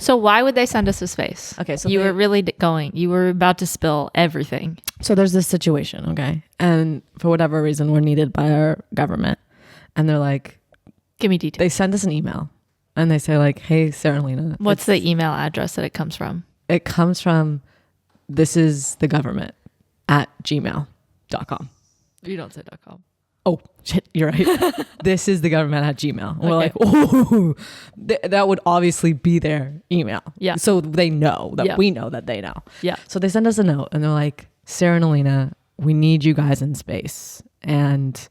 So why would they send us to space? Okay, so you were really you were about to spill everything. So there's this situation, okay? And for whatever reason, we're needed by our government. And they're like, give me details. They send us an email and they say like, hey, Sarah and Aleena. What's the email address that it comes from? It comes from, this is the government at gmail.com. You don't say .com. Oh, shit, you're right. This is the government at Gmail. We're like, oh, that would obviously be their email. Yeah. So they know that we know that they know. Yeah. So they send us a note and they're like, Sarah and Aleena, we need you guys in space. And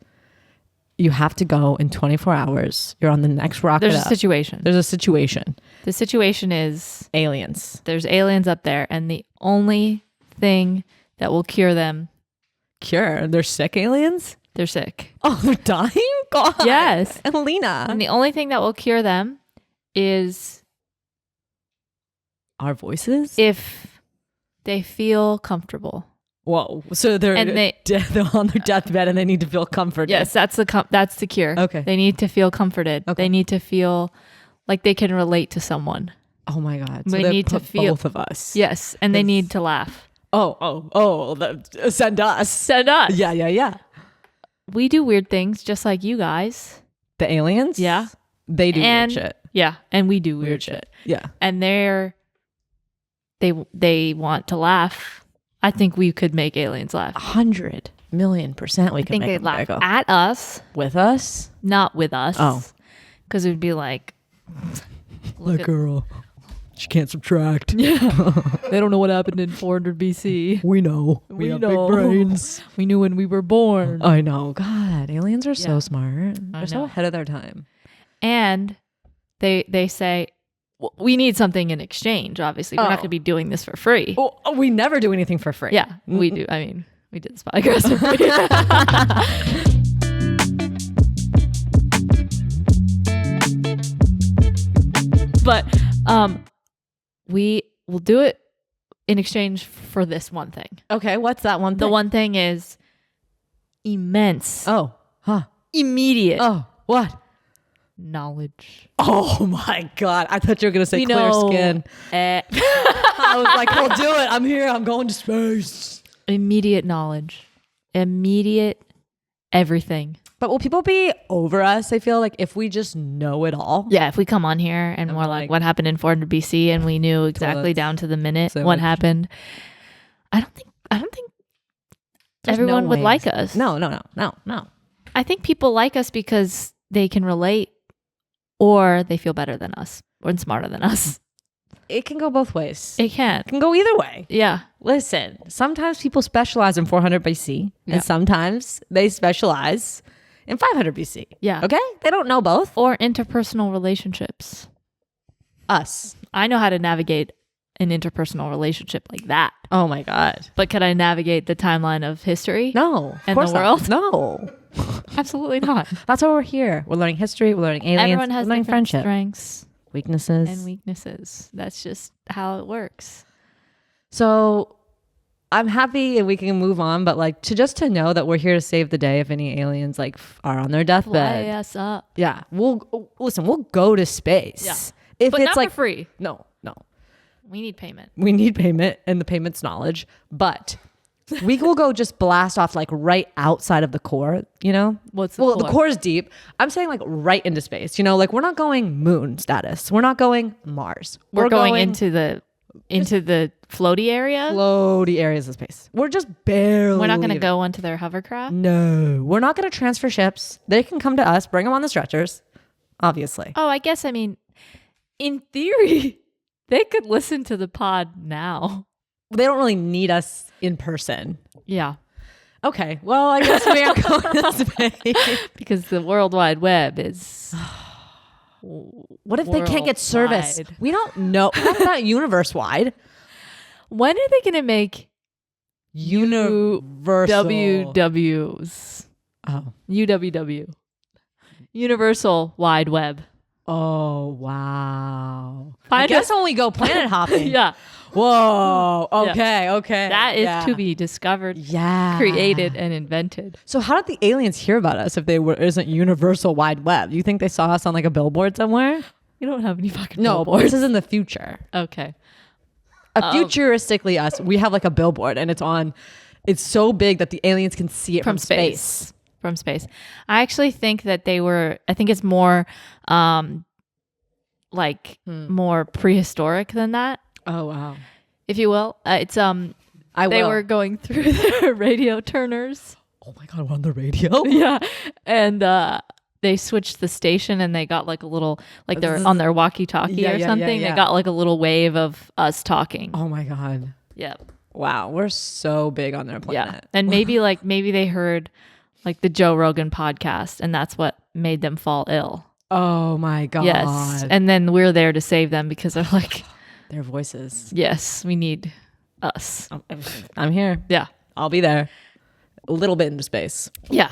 you have to go in 24 hours. You're on the next rocket There's a situation. There's a situation. The situation is aliens. There's aliens up there. And the only thing that will cure them. Cure? They're sick aliens? They're sick. Oh, they're dying? God. Yes. And Aleena. And the only thing that will cure them is our voices? If they feel comfortable. Whoa. So they're on their deathbed and they need to feel comforted. Yes, that's the cure. Okay. They need to feel comforted. Okay. They need to feel like they can relate to someone. Oh my God. So they need to feel both of us. Yes. And they need to laugh. Send us. Send us. Yeah. We do weird things just like you guys. The aliens? Yeah. They do weird shit. Yeah. And we do weird shit. Yeah. And they want to laugh. I think we could make aliens laugh. 100 million% we could make them laugh at us. With us? Not with us. Oh. Because it would be like, look girl. She can't subtract. Yeah. They don't know what happened in 400 BC. We know. We have big brains. We knew when we were born. I know. God, aliens are so smart. They're so know. ahead of their time. And they say, well, we need something in exchange, obviously. We're not going to be doing this for free. Well, we never do anything for free. Yeah, we do. I mean, we did this podcast for free. But we will do it in exchange for this one thing. Okay, what's that one thing? The one thing is immense. Oh, huh. Immediate. Oh, what? Knowledge. Oh my God. I thought you were going to say clear skin. I was like, we'll do it. I'm here. I'm going to space. Immediate knowledge. Immediate everything. But will people be over us? I feel like if we just know it all. Yeah, if we come on here and we're like, what happened in 400 BC and we knew exactly down to the minute what happened. I don't think everyone would like us. No. I think people like us because they can relate or they feel better than us or smarter than us. It can go both ways. It can. It can go either way. Yeah. Listen, sometimes people specialize in 400 BC and sometimes they specialize in 500 BC. Yeah. Okay? They don't know both. Or interpersonal relationships. Us. I know how to navigate an interpersonal relationship like that. Oh my God. But can I navigate the timeline of history? No. And the world? No. Absolutely not. That's why we're here. We're learning history. We're learning aliens. Everyone has we're learning different friendship. strengths. Weaknesses. And weaknesses. That's just how it works. So I'm happy and we can move on, but like to know that we're here to save the day if any aliens like are on their deathbed. Fly us up. Yeah. We'll go to space. Yeah. If but it's not like for free. No. We need payment. We need payment and the payment's knowledge, but we will go just blast off like right outside of the core, you know? What's the core? The core is deep. I'm saying like right into space, you know, like we're not going moon status. We're not going Mars. We're going into the floaty area. Floaty areas of space. We're just barely. We're not going to go onto their hovercraft. No, we're not going to transfer ships. They can come to us, bring them on the stretchers, obviously. Oh, I guess, I mean, in theory, they could listen to the pod now. They don't really need us in person. Yeah. Okay. Well, I guess we are going to space. Because the World Wide Web is... What if they can't get service? We don't know. That's not universe wide. When are they going to make universal WWs? Oh. UWW. Universal Wide Web. Oh, wow. I guess when we go planet hopping. Yeah. Whoa. Okay. Yeah. Okay. That is to be discovered. Yeah. Created and invented. So how did the aliens hear about us if they isn't universal wide web? You think they saw us on like a billboard somewhere? You don't have any fucking No, billboards. this is in the future. Okay. Futuristically us, we have like a billboard and it's so big that the aliens can see it from space. From space. I actually think that I think it's more more prehistoric than that. Oh, wow. If you will. They were going through their radio turners. Oh my God, we're on the radio? Yeah. And they switched the station and they got like a little, like they're on their walkie-talkie or something. Yeah. They got like a little wave of us talking. Oh my God. Yep. Wow, we're so big on their planet. Yeah. And maybe they heard like the Joe Rogan podcast and that's what made them fall ill. Oh my God. Yes. And then we're there to save them because they're like, their voices. Yes, we need us. I'm here. Yeah. I'll be there. A little bit into space. Yeah.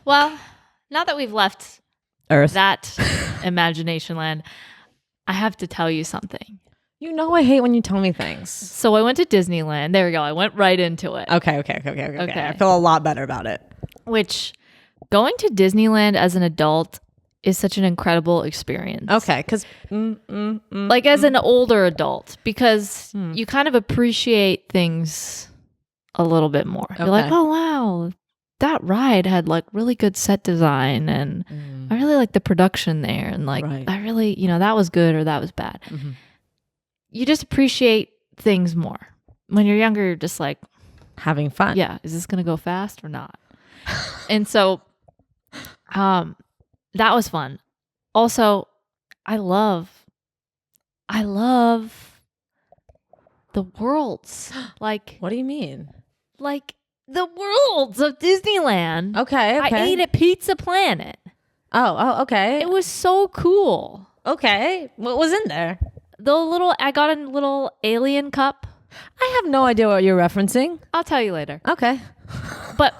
Well, now that we've left Earth, that imagination land, I have to tell you something. You know I hate when you tell me things. So I went to Disneyland. There we go. I went right into it. Okay. I feel a lot better about it. Which, going to Disneyland as an adult is such an incredible experience. Okay, because as an older adult, because you kind of appreciate things a little bit more. You're like, oh wow, that ride had like really good set design, and I really like the production there, and like I really, that was good or that was bad. Mm-hmm. You just appreciate things more. When you're younger, you're just like having fun. Yeah, is this gonna go fast or not? And so, that was fun. Also, I love the worlds. Like, what do you mean? Like the worlds of Disneyland. Okay. I ate at Pizza Planet. Oh, okay. It was so cool. Okay. What was in there? I got a little alien cup. I have no idea what you're referencing. I'll tell you later. Okay. But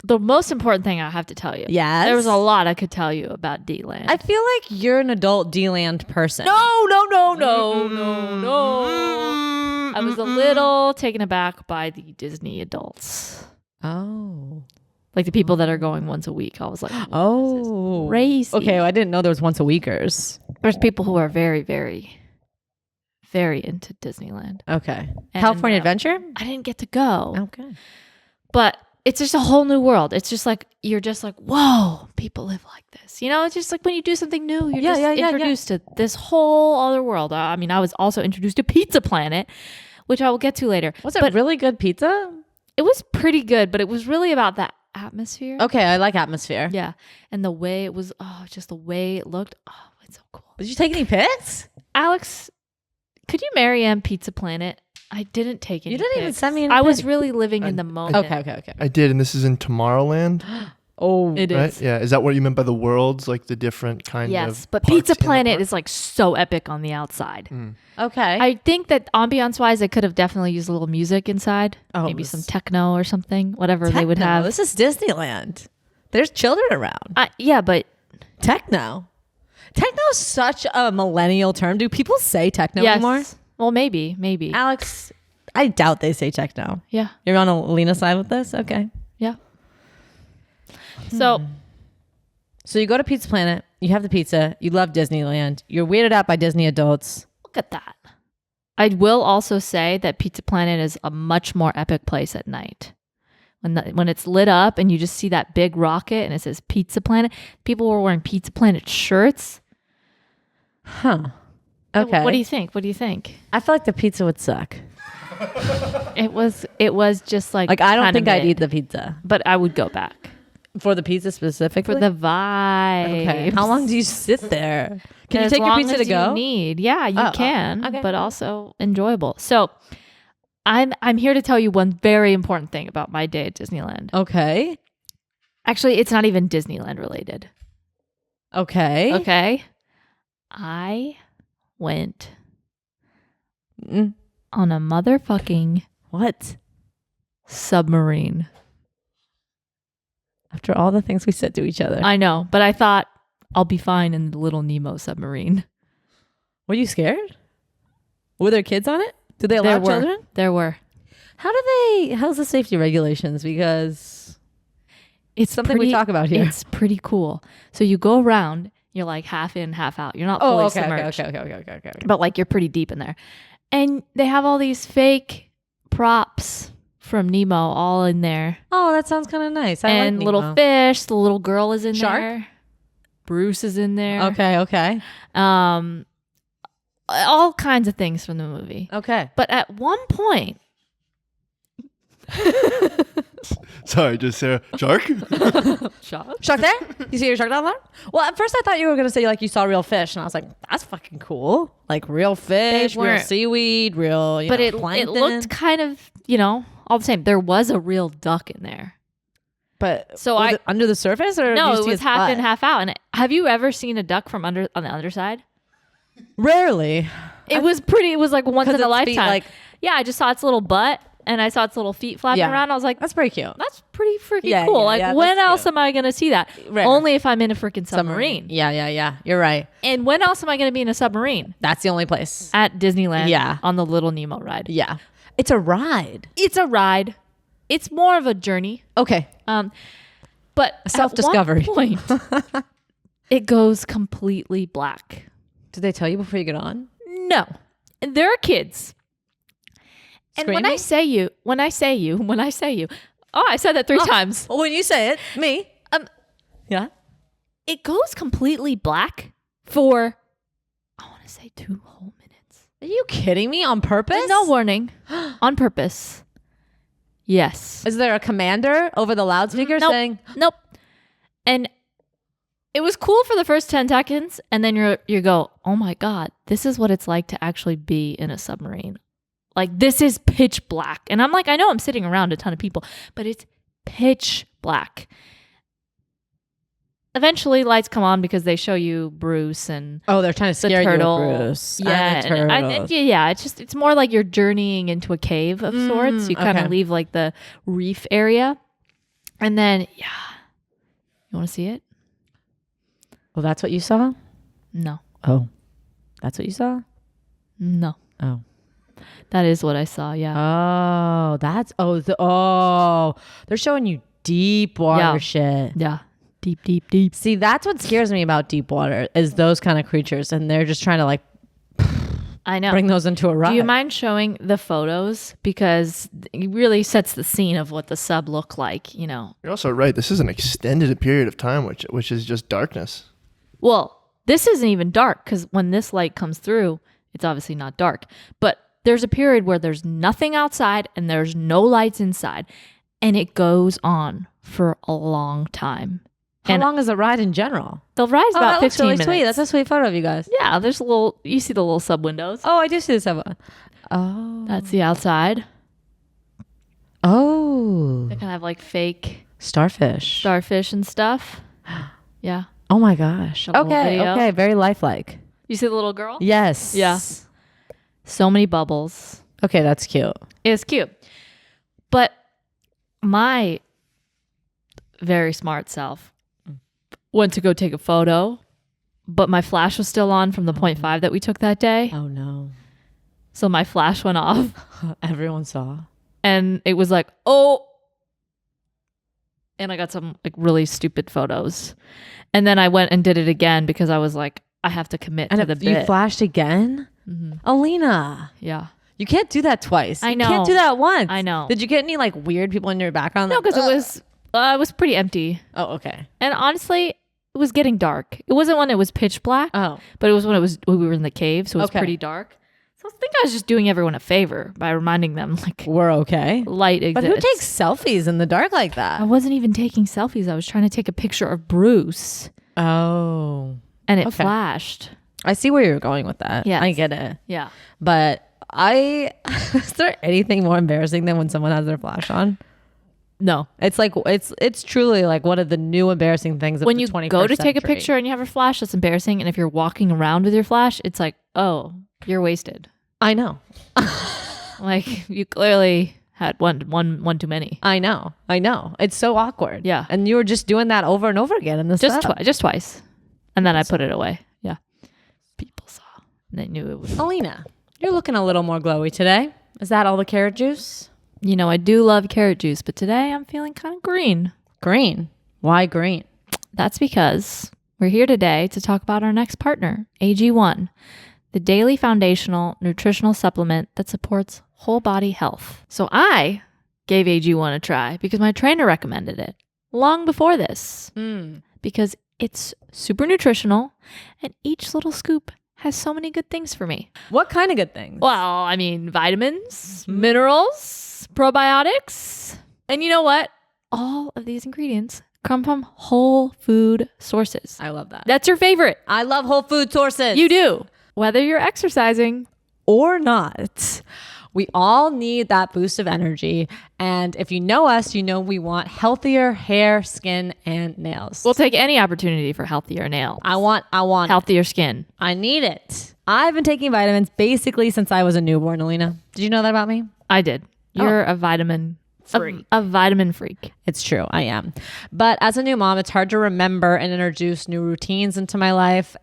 the most important thing I have to tell you. Yes. There was a lot I could tell you about D-Land. I feel like you're an adult D-Land person. No. I was a little taken aback by the Disney adults. Oh. Like the people that are going once a week. I was like, oh. Crazy. Okay, well, I didn't know there was once a weekers. There's people who are very, very, very into Disneyland. Okay. And, California Adventure? I didn't get to go. Okay. But it's just a whole new world. It's just like, you're just like, whoa, people live like this. It's just like when you do something new, you're introduced to this whole other world. I mean, I was also introduced to Pizza Planet, which I will get to later. Was it really good pizza? It was pretty good, but it was really about that atmosphere. Okay, I like atmosphere. Yeah. And the way it was, just the way it looked. Oh, it's so cool. Did you take any pics? Alex, could you marry Pizza Planet? I didn't take any You didn't pics. even send me any I was pics. really living in the moment. Okay. I did, and this is in Tomorrowland. Oh, it right? is. Yeah, is that what you meant by the worlds, like the different kind of? Yes, but parts Pizza in the Planet park? is like so epic on the outside. Okay. I think that ambiance-wise, I could have definitely used a little music inside. Oh, maybe some techno or something, whatever they would have. This is Disneyland. There's children around. Yeah, but Techno. Techno is such a millennial term. Do people say techno anymore? Well, maybe. Alex, I doubt they say techno. Yeah. You're on Aleena side with this? Okay. Yeah. So you go to Pizza Planet, you have the pizza, you love Disneyland, you're weirded out by Disney adults. look at that. I will also say that Pizza Planet is a much more epic place at night. When it's lit up and you just see that big rocket and it says Pizza Planet, people were wearing Pizza Planet shirts. Huh. Okay. What do you think? I feel like the pizza would suck. It was just like I don't think I'd eat the pizza. But I would go back. For the pizza specifically? For the vibe. Okay. How long do you sit there? Can you as take your long pizza as to go? You need. Yeah, you can. okay. But also enjoyable. So I'm here to tell you one very important thing about my day at Disneyland. Okay. Actually, it's not even Disneyland related. Okay. Okay. I went on a motherfucking what? submarine. After all the things we said to each other. I know, but I thought I'll be fine in the little Nemo submarine. Were you scared? Were there kids on it? Did they allow children? There were. How's the safety regulations? Because it's something we talk about here. It's pretty cool. So you go around, You're like half in, half out. You're not fully submerged. Okay. But like you're pretty deep in there. And they have all these fake props from Nemo all in there. Oh, that sounds kind of nice. And like little Nemo. fish. The little girl is in Shark? there. Bruce is in there. Okay. All kinds of things from the movie. Okay. But at one point, Sorry, just Sarah. Shark? Shark there? You see your shark down there? Well, at first I thought you were going to say like you saw real fish. And I was like, that's fucking cool. Like real fish, real seaweed, real, but know, it plankton. looked kind of, all the same. There was a real duck in there. But so was it under the surface or no, did you it see was its half butt? in, half out. And have you ever seen a duck from on the underside? Rarely. It was like once in a its feet, lifetime. like- yeah, I just saw its little butt and I saw its little feet flapping around. I was like, That's pretty cute. that's pretty freaking Yeah, cool. yeah, like, yeah, when that's else cute. am I going to see that? Rare. Only if I'm in a freaking submarine. Yeah. You're right. And when else am I going to be in a submarine? That's the only place. At Disneyland. Yeah. On the Little Nemo ride. Yeah. It's a ride. It's a ride. It's more of a journey. Okay. But Self-discovery. At one point, it goes completely black. Did they tell you before you get on? No. There are kids. And when I say you, oh, I said that 3 times. Well, when you say it, me. Yeah. It goes completely black for, I want to say 2 whole minutes. Are you kidding me? On purpose? With no warning. On purpose. Yes. Is there a commander over the loudspeaker saying? Nope. And it was cool for the first 10 seconds. And then you go, oh my God, this is what it's like to actually be in a submarine. Like, this is pitch black. And I'm like, I know I'm sitting around a ton of people, but it's pitch black. Eventually, lights come on because they show you Bruce and Oh, they're trying to scare turtle. you with Bruce. Yeah, And the turtle. It's more like you're journeying into a cave of sorts. You kind of leave like the reef area, and then you want to see it? Well, that's what you saw? No, Oh, that's what you saw? no, Oh. that is what I saw. Yeah, Oh, that's they're showing you deep water shit. yeah, deep. See, that's what scares me about deep water is those kind of creatures, and they're just trying to like I know. bring those into a ride. Do you mind showing the photos because it really sets the scene of what the sub looked like? You're also right. This is an extended period of time, which is just darkness. Well, this isn't even dark because when this light comes through, it's obviously not dark. But there's a period where there's nothing outside and there's no lights inside. And it goes on for a long time. How long is a ride in general? The ride's about that looks 15 really minutes. sweet. That's a sweet photo of you guys. Yeah, there's you see the little sub windows. Oh, I do see this one. Oh. That's the outside. Oh. They kind of have like fake Starfish. starfish and stuff. Yeah. Oh my gosh. Got a little Okay. video. Okay. Very lifelike. You see the little girl? Yes. Yeah. So many bubbles. Okay. That's cute. It's cute. But my very smart self went to go take a photo, but my flash was still on from the 0.5 that we took that day. Oh no. So my flash went off Everyone saw. and it was like, oh. And I got some like really stupid photos. And then I went and did it again because I was like, I have to commit to the bit. You flashed again? Mm-hmm. Aleena. Yeah. You can't do that twice. I know. You can't do that once. I know. Did you get any like weird people in your background? No, because it was pretty empty. Oh, okay. And honestly, it was getting dark. It wasn't when it was pitch black, Oh. but it was when we were in the cave, so it was Okay. pretty dark. So I think I was just doing everyone a favor by reminding them like We're okay. light exists. But who takes selfies in the dark like that? I wasn't even taking selfies. I was trying to take a picture of Bruce, Oh. and it Okay. flashed. I see where you're going with that. Yes. I get it. Yeah. But is there anything more embarrassing than when someone has their flash on? No. It's like it's truly like one of the new embarrassing things of When the you 21st go to take a century. picture and you have your flash, that's embarrassing. And if you're walking around with your flash, it's like, oh, you're wasted. I know. Like you clearly had one too many. I know. It's so awkward. Yeah. And you were just doing that over and over again in the Just twice. And then I put it away. Yeah. People saw. And they knew it was. Aleena, you're looking a little more glowy today. Is that all the carrot juice? I do love carrot juice, but today I'm feeling kind of green. Green. Why green? That's because We're here today to talk about our next partner, AG1, the daily foundational nutritional supplement that supports whole body health. So I gave AG1 a try because my trainer recommended it long before this, because it's super nutritional and each little scoop has so many good things for me. What kind of good things? Well, I mean, vitamins, minerals, probiotics. And you know what? All of these ingredients come from whole food sources. I love that. That's your favorite. I love whole food sources. You do. Whether you're exercising or not. We all need that boost of energy. And if you know us, you know we want healthier hair, skin, and nails. We'll take any opportunity for healthier nails. I want healthier skin. I need it. I've been taking vitamins basically since I was a newborn, Aleena. Did you know that about me? I did. You're a vitamin freak. A vitamin freak. It's true. I am. But as a new mom, it's hard to remember and introduce new routines into my life,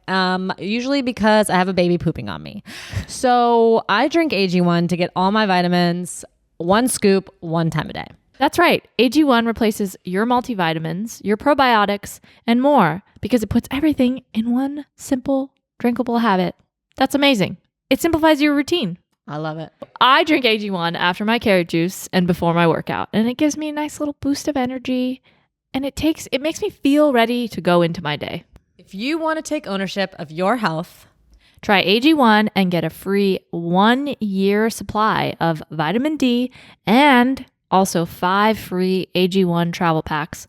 usually because I have a baby pooping on me. So I drink AG1 to get all my vitamins, one scoop, one time a day. That's right. AG1 replaces your multivitamins, your probiotics, and more because it puts everything in one simple, drinkable habit. That's amazing. It simplifies your routine. I love it. I drink AG1 after my carrot juice and before my workout, and it gives me a nice little boost of energy, and it makes me feel ready to go into my day. If you want to take ownership of your health, try AG1 and get a free 1-year supply of vitamin D and also 5 free AG1 travel packs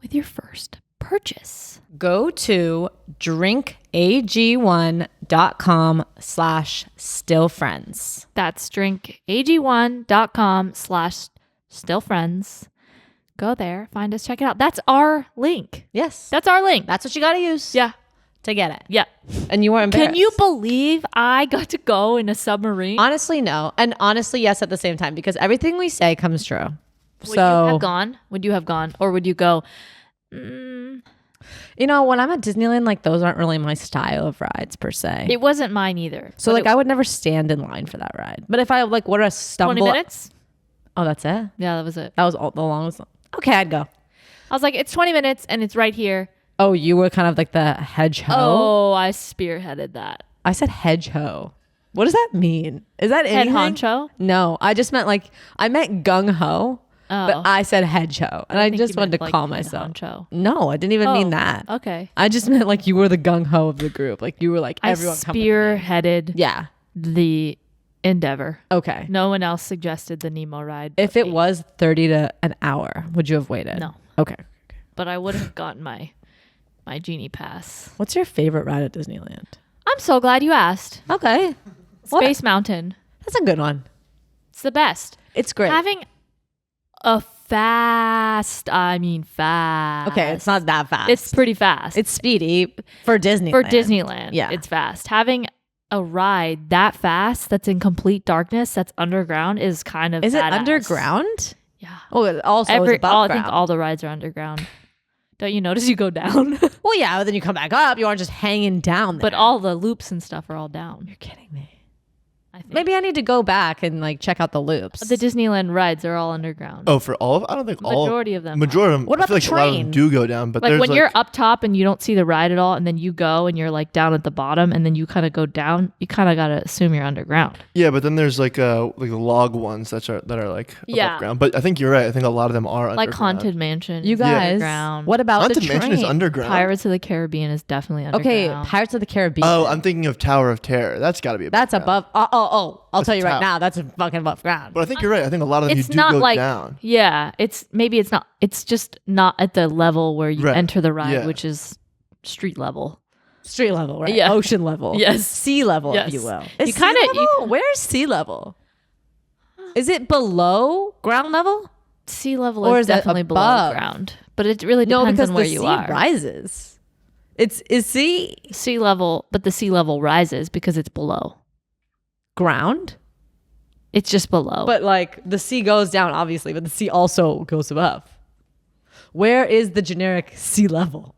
with your first purchase. Go to drinkag1.com/stillfriends. That's drinkag1.com/stillfriends. Go there, find us, check it out. That's our link. Yes. That's our link. That's what you got to use. Yeah. To get it. Yeah. And you weren't embarrassed. Can you believe I got to go in a submarine? Honestly, no. And honestly, yes at the same time, because everything we say comes true. Would you have gone? Would you have gone? Or would you go, You know, when I'm at Disneyland, like those aren't really my style of rides per se. It wasn't mine either. So like I would never stand in line for that ride. But if I like were to stumble 20 minutes? Oh, that's it? Yeah, that was it. That was all the longest. Okay, I'd go. I was like, it's 20 minutes and it's right here. Oh, you were kind of like the hedge-ho? Oh, I spearheaded that. I said hedge-ho. What does that mean? Is that Head anything? honcho? No, I just meant I meant gung-ho. Oh. But I said hedge-ho. And I just wanted to call myself. Honcho. No, I didn't even mean that. Okay. I just meant like you were the gung-ho of the group. Like you were like, everyone come with me. spearheaded Yeah. the endeavor. Okay. No one else suggested the Nemo ride. If it was 30 to an hour, would you have waited? No. Okay. But I would have gotten my genie pass. What's your favorite ride at Disneyland? I'm so glad you asked. Okay. Space Mountain. That's a good one. It's the best. It's great. Having a fast. Okay, it's not that fast. It's pretty fast. It's speedy for Disneyland. For Disneyland. Yeah. It's fast. Having a ride that fast that's in complete darkness that's underground is kind of Is it badass. underground? Yeah. Oh, it also is above I think ground. all the rides are underground. Don't you notice you go down? Well, yeah, but then you come back up. You aren't just hanging down there. But all the loops and stuff are all down. You're kidding me. I think. Maybe I need to go back and like check out the loops. The Disneyland rides are all underground. Oh, for all of I don't think all. Majority of them. Majority of them. What I about feel like the a lot of train? them do go down, but Like there's when you're up top and you don't see the ride at all, and then you go and you're like down at the bottom, and then you kind of go down. You kind of gotta assume you're underground. yeah, but then there's like the log ones that are like above ground. But I think you're right. I think a lot of them are Like underground. Haunted Mansion. You is guys, underground. what about Haunted the Mansion train? is underground. Pirates of the Caribbean is definitely Okay, underground. Pirates of the Caribbean. Oh, I'm thinking of Tower of Terror. That's got to be above That's ground. above. I'll That's tell you right top. now. That's fucking above ground. But I think you're right. I think a lot of them It's you do not go like down. yeah. It's not. It's just not at the level where you Right. enter the ride, Yeah. which is street level. Street level, right? Yeah. Ocean level. Yes. Sea level, Yes. if you will. You Is sea kinda- level? Where's sea level? Is it below ground level? Sea level Or is is it definitely below above? ground, but it really No, depends because on where the you sea are. rises. Is sea Sea level, but the sea level rises because it's below. ground? It's just below. But like the sea goes down, obviously, but the sea also goes above. Where is the generic sea level?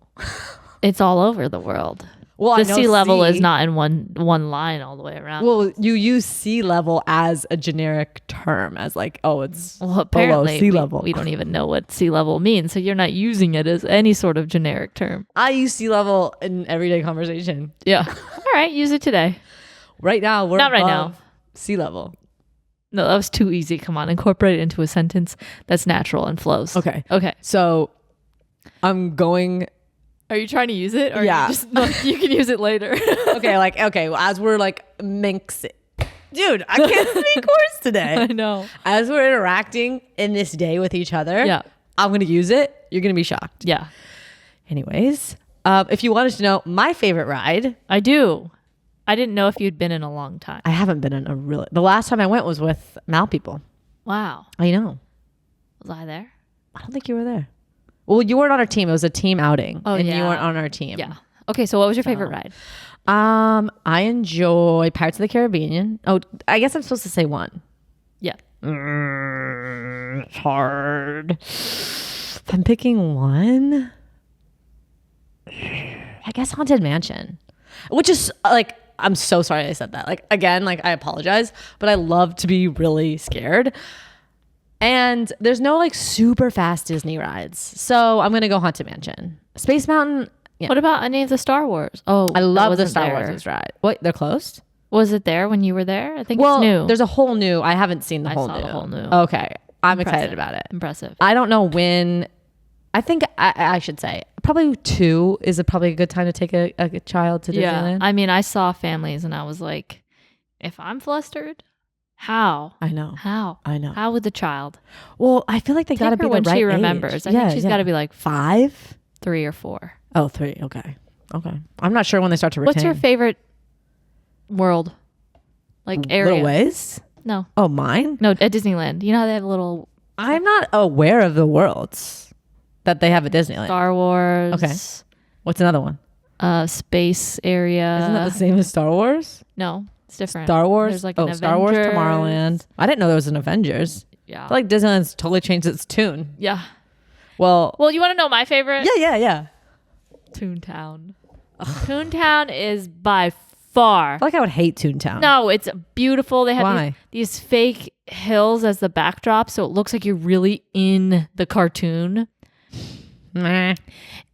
it's all over the world. Well, the I know sea level is not in one line all the way around. Well, you use sea level as a generic term, as like, oh, it's apparently below sea level. We don't even know what sea level means, so you're not using it as any sort of generic term. I use sea level in everyday conversation. Yeah. All right, use it today. Right now, we're not right above now. Sea level. No, that was too easy. Come on, incorporate it into a sentence that's natural and flows. Okay. Okay. So I'm going. Are you trying to use it? Or Yeah. You can use it later. Okay. Well, as we're like mixing. Dude, I can't speak words today. I know. As we're interacting in this day with each other, Yeah. I'm going to use it. You're going to be shocked. Yeah. Anyways, if you wanted to know my favorite ride, I do. I didn't know if you'd been in a long time. I haven't been in a really. The last time I went was with Mal people. Wow. I know. Was I there? I don't think you were there. Well, you weren't on our team. It was a team outing. Oh, and yeah. you weren't on our team. Yeah. Okay, so what was your favorite ride? I enjoy Pirates of the Caribbean. Oh, I guess I'm supposed to say one. Yeah. It's hard. If I'm picking one, I guess Haunted Mansion, which is like, I'm so sorry I said that. Like, again, like I apologize, but I love to be really scared. And there's no like super fast Disney rides. So I'm going to go Haunted Mansion. Space Mountain. Yeah. What about any of the Star Wars? Oh, I love the wasn't Star there. Wars ride. What? They're closed? Was it there when you were there? I think Well, it's new. there's a whole new. I haven't seen the I whole saw new. the whole new. Okay. I'm excited Impressive. about it. Impressive. I don't know when. I think I should say probably 2 is probably a good time to take a child to Disneyland. I mean, I saw families and I was like, if I'm flustered, how? I know. How? I know. How with the child? Well, I feel like they got to Take be her the when right she age. remembers. I think she's got to be like 5. 3 or 4. Oh, 3. Okay. I'm not sure when they start to retain. What's your favorite world? Like area? Little ways? No. Oh, mine? No, at Disneyland. You know how they have a little I'm not aware of the worlds that they have at Disneyland. Star Wars. Okay. What's another one? Space area. Isn't that the same as Star Wars? No, it's different. Star Wars? There's like oh, an Star Wars Avengers. Tomorrowland. I didn't know there was an Avengers. Yeah. I feel like Disneyland's totally changed its tune. Yeah. Well, You want to know my favorite? yeah. Toontown. Toontown is by far. I feel like I would hate Toontown. No, it's beautiful. They have Why? these fake hills as the backdrop, so it looks like you're really in the cartoon. Meh.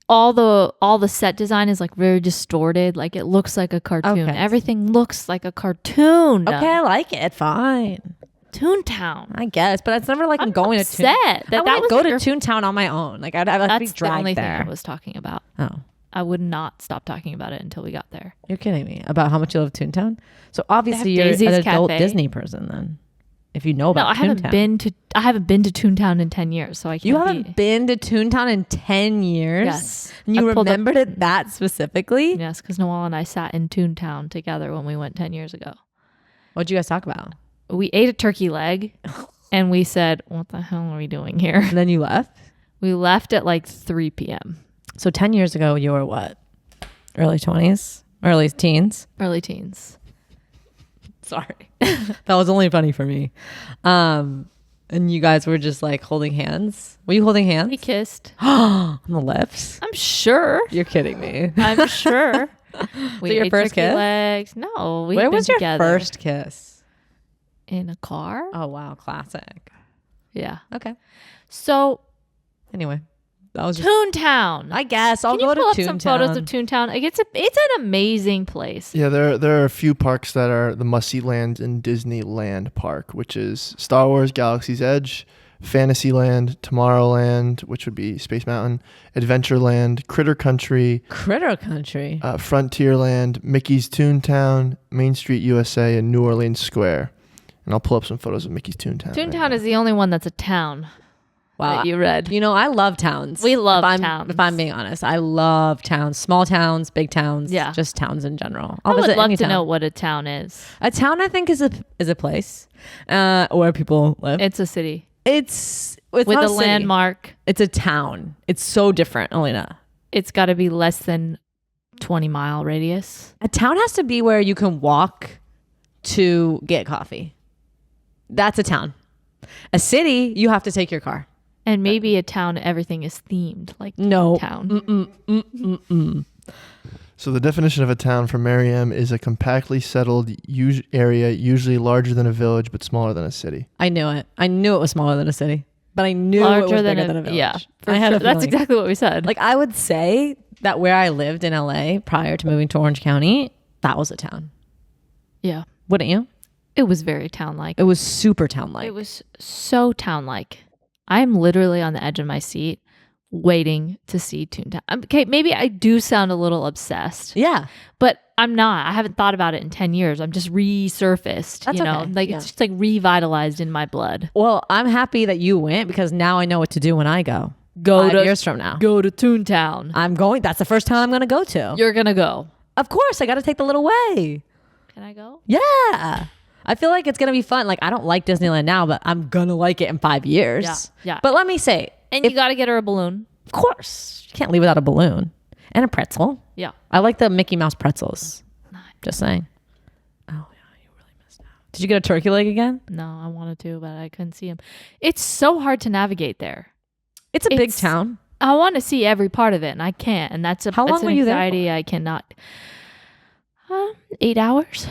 All the set design is like very distorted. Like it looks like a cartoon. Okay. Everything looks like a cartoon. Okay, I like it. Fine. Toontown. I guess, but it's never like I'm going upset to Toon. that I was go to your- Toontown on my own. Like I'd have to be That's the dragged only there. thing I was talking about. Oh, I would not stop talking about it until we got there. you're kidding me about how much you love Toontown? So obviously They you're have an Daisy's adult Cafe. Disney person then. If you know No, about I haven't Toontown. been to Toontown in 10 years, so I can't. You haven't been to Toontown in 10 years? Yes. And you I pulled up- remembered it that specifically? Yes, because Noelle and I sat in Toontown together when we went 10 years ago. What'd you guys talk about? We ate a turkey leg, and we said, "What the hell are we doing here?" And then you left? We left at like 3 p.m. So 10 years ago, you were what? Early 20s? Early teens? Early teens. Sorry. That was only funny for me. And you guys were just like holding hands. Were you holding hands? We kissed. On the lips? I'm sure. You're kidding me. I'm sure. We your ate first turkey kiss? legs. No, we. Where was your together. first kiss? In a car. Oh, wow. Classic. Yeah. Okay. So Anyway, that was just, Toontown. I guess I'll Can you go pull to up some Toontown. photos of Toontown? Like, it's an amazing place. Yeah, there are a few parks that are the must-see lands in Disneyland Park, which is Star Wars Galaxy's Edge, Fantasyland, Tomorrowland, which would be Space Mountain, Adventureland, Critter Country, Critter Country. Frontierland, Mickey's Toontown, Main Street USA, and New Orleans Square. And I'll pull up some photos of Mickey's Toontown. Toontown is the only one that's a town. Wow. That you read. You know, I love towns. We love towns. If I'm being honest, I love towns. Small towns, big towns. Yeah. Just towns in general. I would visit love any to town. know what a town is. A town, I think, is a place where people live. It's a city It's with not a city. landmark. It's a town. It's so different, Aleena. It's got to be less than 20-mile radius. A town has to be where you can walk to get coffee. That's a town. A city, you have to take your car. And maybe a town, everything is themed, like No. town. So the definition of a town for Maryam is a compactly settled area, usually larger than a village but smaller than a city. I knew it. I knew it was smaller than a city, but I knew it was bigger than a village. Yeah, I had a That's feeling. exactly what we said. Like I would say that where I lived in LA prior to moving to Orange County, that was a town. Yeah. Wouldn't you? It was very town-like. It was super town-like. It was so town-like. I'm literally on the edge of my seat waiting to see Toontown. Okay, maybe I do sound a little obsessed. Yeah. But I'm not. I haven't thought about it in 10 years. I'm just resurfaced, That's you know? okay. Like Yeah. it's just like revitalized in my blood. Well, I'm happy that you went because now I know what to do when I go. Go 5 to years from now. Go to Toontown. I'm going. That's the first town I'm going to go to. You're going to go. Of course, I got to take the little way. Can I go? Yeah. I feel like it's going to be fun. Like, I don't like Disneyland now, but I'm going to like it in 5 years. Yeah. Yeah. But let me say, And you got to get her a balloon. of course, you can't leave without a balloon and a pretzel. Yeah. I like the Mickey Mouse pretzels. Nice. Just saying. Oh, yeah, you really missed out. Did you get a turkey leg again? No, I wanted to, but I couldn't see him. It's so hard to navigate there. It's a big It's- town. I want to see every part of it, and I can't. And that's How long an were you there anxiety I cannot. 8 hours.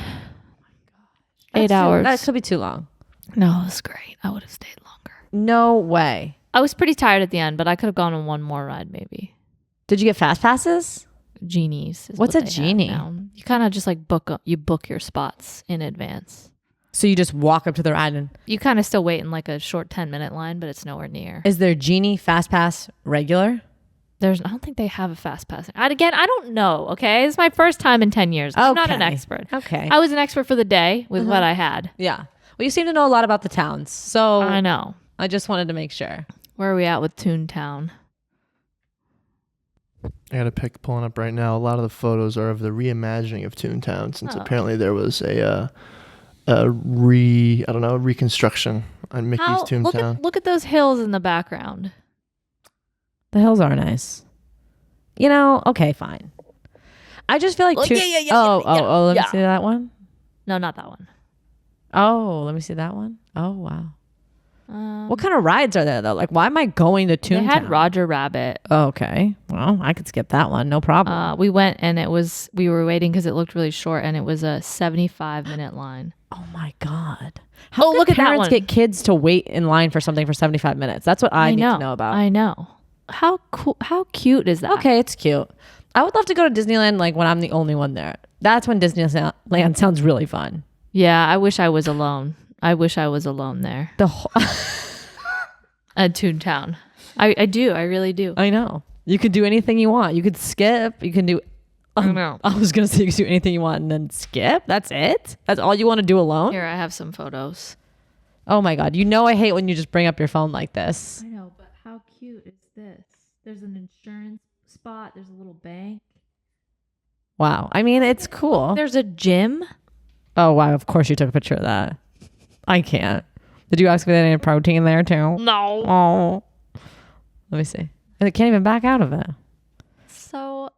8 That's hours. That could be too long. No, it was great. I would have stayed longer. No way. I was pretty tired at the end, but I could have gone on one more ride, maybe. Did you get fast passes? Genies. Is What's what a they have genie? now. You kind of just like book your spots in advance. So you just walk up to the ride and You kind of still wait in like a short 10-minute line, but it's nowhere near. is there genie fast pass regular? I don't think they have a fast pass. I don't know. Okay, it's my first time in 10 years. I'm not an Okay. expert. Okay. I was an expert for the day with what I had. Yeah. Well, you seem to know a lot about the towns, so I know. I just wanted to make sure. Where are we at with Toontown? I got a pic pulling up right now. A lot of the photos are of the reimagining of Toontown, since Oh. apparently there was a reconstruction on Mickey's Toontown. Look at those hills in the background. The hills are nice. You know, okay, fine. I just feel like Oh, Toon- yeah. let me Yeah. see that one. No, not that one. Oh, let me see that one. Oh, wow. What kind of rides are there though? Like, why am I going to Toontown? They had Roger Rabbit. Oh, okay. Well, I could skip that one. No problem. We went and we were waiting because it looked really short and it was a 75-minute line. Oh my God. How look at that parents one. get kids to wait in line for something for 75 minutes? That's what I need to know about. I know. How cool? How cute is that? Okay, it's cute. I would love to go to Disneyland like when I'm the only one there. That's when Disneyland sounds really fun. Yeah, I wish I was alone. I wish I was alone there The whole at Toontown. I do. I really do. I know. You could do anything you want. You could skip. You can do. I know. I was gonna say you could do anything you want and then skip. That's it. That's all you want to do alone. Here, I have some photos. Oh my God. You know I hate when you just bring up your phone like this. I know, but how cute is this? There's an insurance spot. There's a little bank. Wow. I mean, it's cool. There's a gym. Oh wow. Of course you took a picture of that. I can't. Did you ask if there any protein there too? No. Oh. Let me see. I can't even back out of it. So,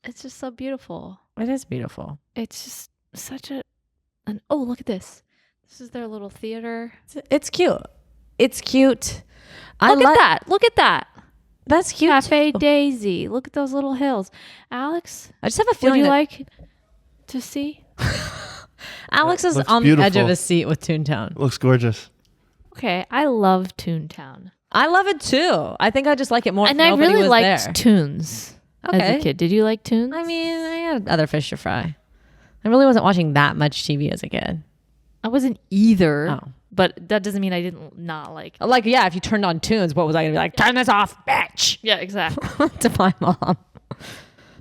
it's just so beautiful. It is beautiful. It's just such oh, look at this. This is their little theater. It's cute. It's cute. Look at that. Look at that. That's cute. Cafe too. Daisy. Look at those little hills. Alex, I just have a would feeling you that like to see? Alex is Looks on the edge of beautiful. his seat with Toontown. Looks gorgeous. Okay, I love Toontown. I love it too. I think I just like it more. And if I nobody really was liked there. Toons as Okay. a kid. Did you like Toons? I mean, I had other fish to fry. I really wasn't watching that much TV as a kid. I wasn't either. Oh. But that doesn't mean I didn't not like. Like, yeah, if you turned on Toons, what was I gonna be like? Turn this off, bitch! Yeah, exactly. To my mom.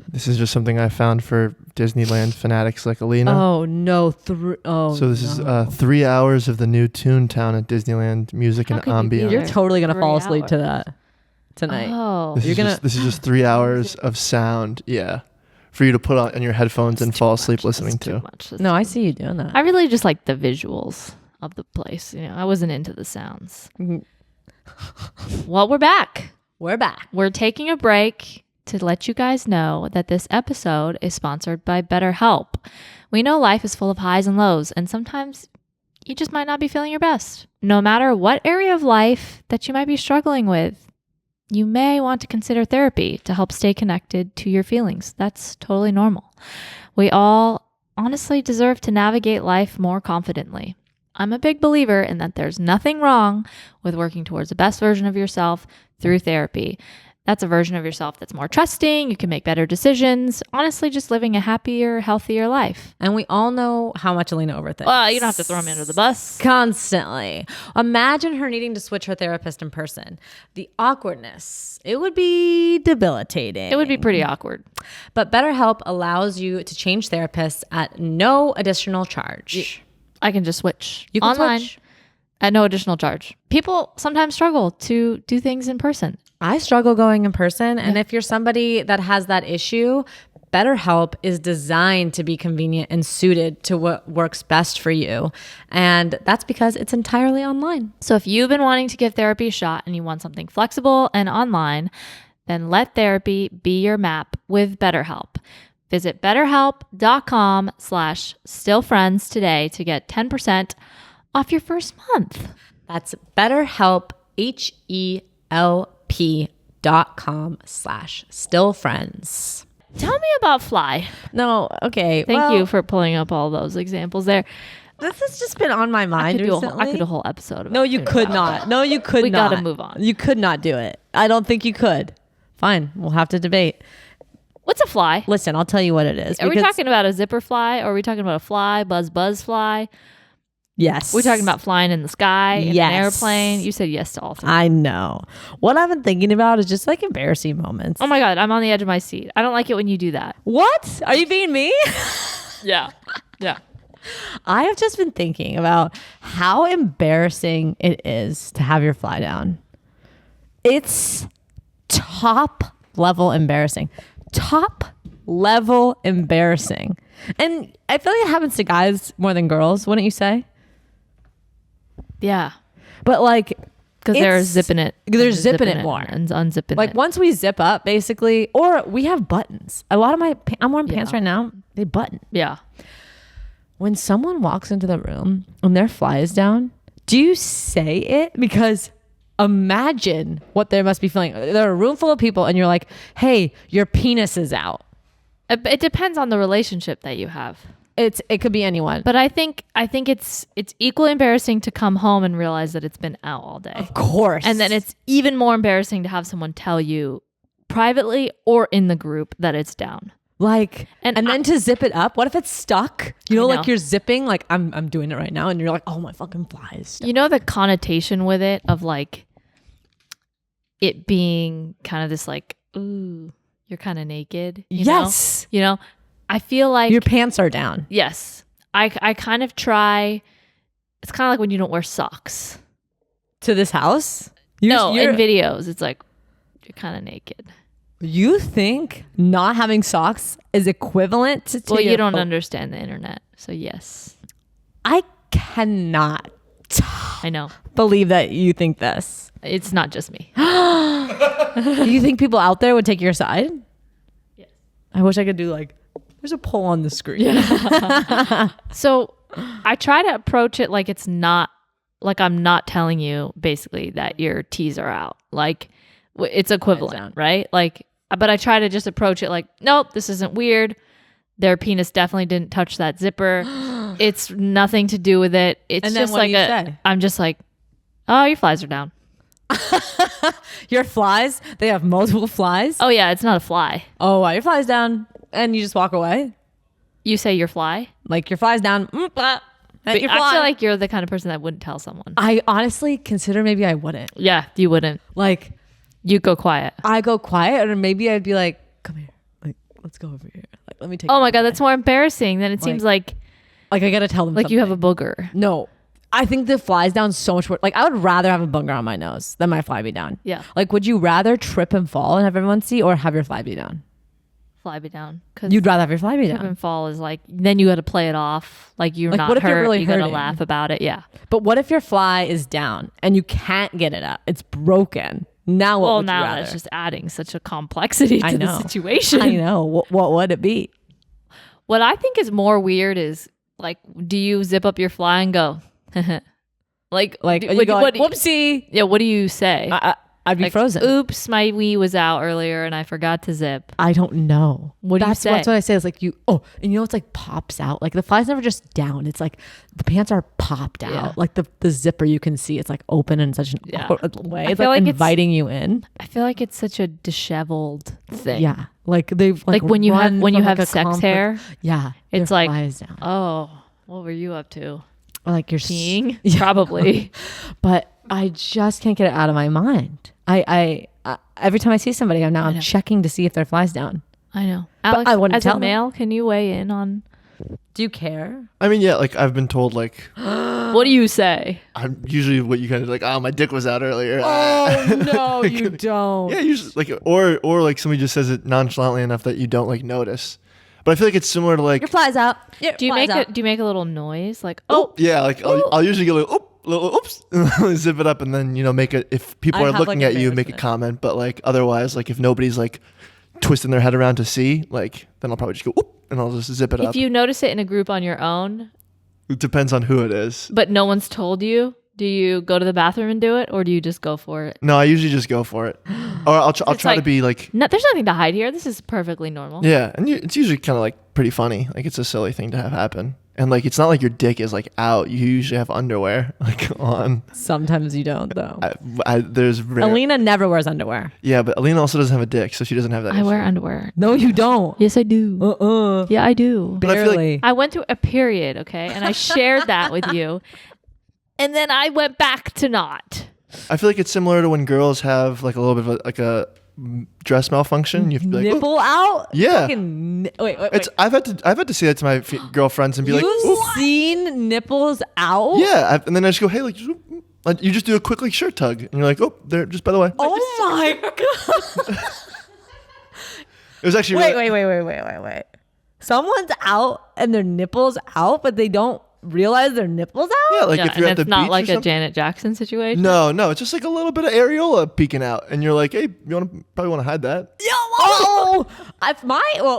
This is just something I found for Disneyland fanatics like Aleena. Oh no! So this is 3 hours of the new Toontown at Disneyland music How and could you be ambiance. You're there? totally gonna 3 fall asleep to hours. that tonight. Oh, This, You're is gonna- just, this is just 3 hours of sound. Yeah. For you to put on your headphones and fall asleep listening too to. much. No, I see you doing that. I really just like the visuals of the place. You know, I wasn't into the sounds. Mhm. Well, we're back. We're back. We're taking a break to let you guys know that this episode is sponsored by BetterHelp. We know life is full of highs and lows, and sometimes you just might not be feeling your best. No matter what area of life that you might be struggling with, you may want to consider therapy to help stay connected to your feelings. That's totally normal. We all honestly deserve to navigate life more confidently. I'm a big believer in that there's nothing wrong with working towards the best version of yourself through therapy. That's a version of yourself that's more trusting. You can make better decisions. Honestly, just living a happier, healthier life. And we all know how much Aleena overthinks. Well, you don't have to throw me under the bus. Constantly. Imagine her needing to switch her therapist in person. The awkwardness. It would be debilitating. It would be pretty awkward. But BetterHelp allows you to change therapists at no additional charge. I can just switch. You can online switch. at no additional charge. People sometimes struggle to do things in person. I struggle going in person. And if you're somebody that has that issue, BetterHelp is designed to be convenient and suited to what works best for you. And that's because it's entirely online. So if you've been wanting to give therapy a shot and you want something flexible and online, then let therapy be your map with BetterHelp. Visit betterhelp.com/stillfriends today to get 10% off your first month. That's BetterHelp, HELP.com/stillfriends. Tell me about Fly. No, okay. Thank you for pulling up all those examples there. This has just been on my mind recently. I could do a whole episode about No, you could not. No, you could not. We gotta move on. You could not do it. I don't think you could. Fine. We'll have to debate. What's a fly? Listen, I'll tell you what it is. Are we talking about a zipper fly, or are we talking about a fly, buzz fly? Yes. We're talking about flying in the sky, in Yes. an airplane. You said yes to all three. I know. What I've been thinking about is just like embarrassing moments. Oh my God, I'm on the edge of my seat. I don't like it when you do that. What? Are you being me? Yeah. Yeah. I have just been thinking about how embarrassing it is to have your fly down. It's top level embarrassing. Top level embarrassing. And I feel like it happens to guys more than girls, wouldn't you say? Yeah. But like, Because they're zipping it. They're zipping it more. And unzipping like it. once we zip up, basically, or we have buttons. A lot of I'm wearing pants right now. They button. Yeah. When someone walks into the room and their fly is down, do you say it? Because imagine what they must be feeling. They're a room full of people and you're like, hey, your penis is out. It depends on the relationship that you have. It could be anyone. But I think it's equally embarrassing to come home and realize that it's been out all day. Of course. And then it's even more embarrassing to have someone tell you privately or in the group that it's down. Like, and then to zip it up. What if it's stuck? You know, like you're zipping, like I'm doing it right now. And you're like, oh, my fucking fly is stuck. You know, the connotation with it of like it being kind of this like, ooh, you're kind of naked. Yes. You know, I feel like your pants are down. Yes. I kind of try. It's kind of like when you don't wear socks. To this house? In videos, it's like you're kind of naked. You think not having socks is equivalent to well, you don't understand the internet. So yes. I cannot I know. believe that you think this. It's not just me. You think people out there would take your side? Yes. I wish I could do like, there's a poll on the screen. Yeah. So I try to approach it like it's not, like I'm not telling you basically that your T's are out. Like it's equivalent, right? Like, but I try to just approach it like, nope, this isn't weird. Their penis definitely didn't touch that zipper. It's nothing to do with it. It's and then just what like do you say? I'm just like, oh, your flies are down. Your flies? They have multiple flies? Oh yeah, it's not a fly. Oh, wow, your fly's down. And you just walk away? You say your fly? Like your fly's down. I feel like you're the kind of person that wouldn't tell someone. I honestly consider maybe I wouldn't. Yeah, you wouldn't. Like, you go quiet. I go quiet, or maybe I'd be like, come here. Like, let's go over here. Like, let me take Oh my God, that's more embarrassing than it seems like I gotta tell them like something. you have a booger. No. I think the fly's down so much worse. Like, I would rather have a booger on my nose than my fly be down. Yeah. Like, would you rather trip and fall and have everyone see, or have your fly be down? Fly be down. Cause You'd rather have your fly be trip down. and fall is like, then you got to play it off. Like you're Like, not what if you're hurt. really You got to hurting? laugh about it. Yeah. But what if your fly is down and you can't get it up? It's broken. Now what would you rather? That's just adding such a complexity to the situation. I know. What would it be? What I think is more weird is like, do you zip up your fly and go, like, you go like, whoopsie. Yeah. What do you say? I'd be like, frozen. Oops, my wee was out earlier and I forgot to zip. I don't know. What do you say? That's what I say. It's like and it's like pops out. Like the fly's never just down. It's like the pants are popped out. Like the zipper you can see. It's like open in such an awkward way. It's like inviting you in. I feel like it's such a disheveled thing. Yeah. Like they've like when you have sex hair. Yeah. It's like, flies down. Oh, what were you up to? Or like you're peeing? Probably. But I just can't get it out of my mind. I every time I see somebody, I'm checking to see if their flies down. I know. Alex, I wouldn't as tell a male, can you weigh in on? Do you care? I mean, yeah, like I've been told, like, what do you say? I'm usually what you kind of like. Oh, my dick was out earlier. Oh no, like, you don't. Yeah, usually like or like somebody just says it nonchalantly enough that you don't like notice. But I feel like it's similar to like your flies out. Do you make a little noise like yeah, like I'll usually go like little oops, zip it up, and then make it. If people are looking at you, make a comment. But like otherwise, like if nobody's like twisting their head around to see, like then I'll probably just go oop, and I'll just zip it up. If you notice it in a group on your own, it depends on who it is. But no one's told you. Do you go to the bathroom and do it, or do you just go for it? No, I usually just go for it, or I'll try to be like. No, there's nothing to hide here. This is perfectly normal. Yeah, and it's usually kind of like pretty funny. Like it's a silly thing to have happen, and like it's not like your dick is like out. You usually have underwear like on. Sometimes you don't though. There's Aleena never wears underwear. Yeah, but Aleena also doesn't have a dick, so she doesn't have that. I wear underwear. No, you don't. Yes, I do. Yeah, I do. But I feel like I went through a period, okay, and I shared that with you. And then I went back to not. I feel like it's similar to when girls have like a little bit of a dress malfunction. You have to be like, nipple out. Yeah. Wait. I've had to say that to my girlfriends and be like, you've seen nipples out? Yeah, and then I just go, hey, like you just do a quick like shirt tug, and you're like, oh, there. Just by the way. Oh my god. It was actually wait. Someone's out and their nipples out, but they don't realize their nipples out? Yeah, like if you're at the beach. It's not like a Janet Jackson situation. No, it's just like a little bit of areola peeking out, and you're like, hey, you probably want to hide that.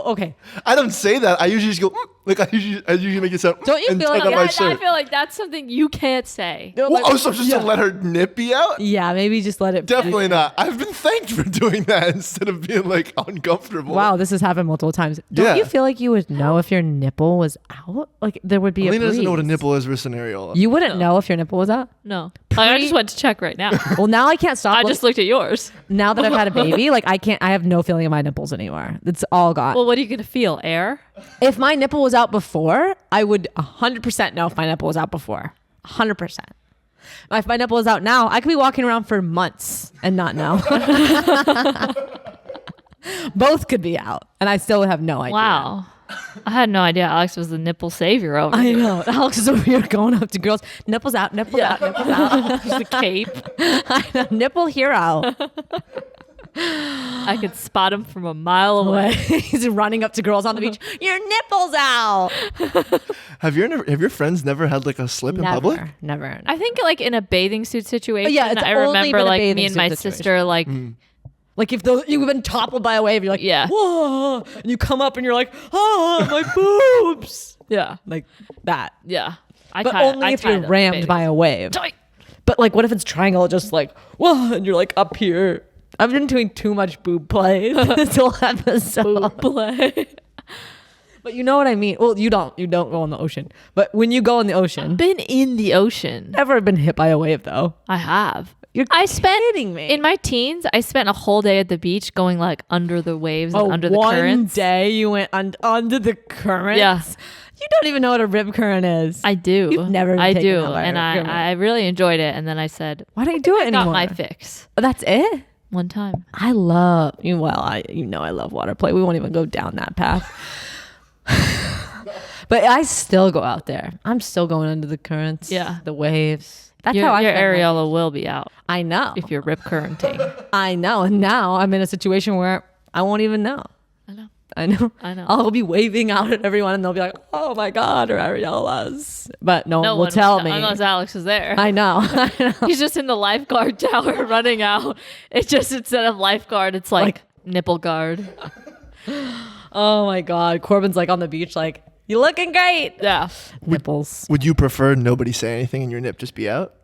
Okay. I don't say that. I usually just go like I usually make it sound. Don't you feel like I feel like that's something you can't say. So just to let her nip be out? Yeah, maybe just let it. Definitely not. I've been thanked for doing that instead of being like uncomfortable. Wow, this has happened multiple times. Don't you feel like you would know if your nipple was out? Like there would be Aleena a breeze. doesn't know what a nipple is versus an areola. You wouldn't know if your nipple was out? No. I just went to check right now. Well, now I can't stop. I just looked at yours. Now that I've had a baby, like I have no feeling in my nipples anymore. It's all gone. Well, what are you going to feel? Air? If my nipple was out before, I would 100% know if my nipple was out before. 100%. If my nipple was out now, I could be walking around for months and not know. Both could be out, and I still would have no idea. Wow. I had no idea Alex was the nipple savior over here. I know. Alex is over here going up to girls. Nipples out, nipples out, nipples out. Just a cape. I know. Nipple hero. I could spot him from a mile away. He's running up to girls on the beach. Your nipples out. Have your friends never had like a slip in public? Never. I think like in a bathing suit situation. Yeah, it's I only remember been a like bathing me and suit my situation. sister like. Like if you've been toppled by a wave, you're like, yeah, whoa, and you come up and you're like, oh, my boobs. Yeah, like that. Yeah, but only if you're rammed by a wave. But like, what if it's triangle? Just like, whoa, and you're like up here. I've been doing too much boob play this whole episode. Boob play. But you know what I mean. Well, you don't go in the ocean. But when you go in the ocean, I've been in the ocean. Never been hit by a wave though. I have. You're kidding me. In my teens, I spent a whole day at the beach going like under the waves and under the currents. One day you went under the currents? Yeah. You don't even know what a rip current is. I do. You've never I taken do. that by And I really enjoyed it. And then I said, why don't you do it anymore? Got my fix. Oh, that's it? One time. I love, I love water play. We won't even go down that path. But I still go out there. I'm still going under the currents. Yeah. The waves. That's how your feel. areola will be out. I know. If you're rip currenting. I know. And now I'm in a situation where I won't even know. I know. I'll be waving out at everyone and they'll be like, oh my God, our areolas. But no one will tell me. Unless Alex is there. I know. He's just in the lifeguard tower running out. It's just instead of lifeguard, it's like nipple guard. Oh my God. Corbin's like on the beach like, you looking great. Yeah. Nipples. Would you prefer nobody say anything and your nip just be out?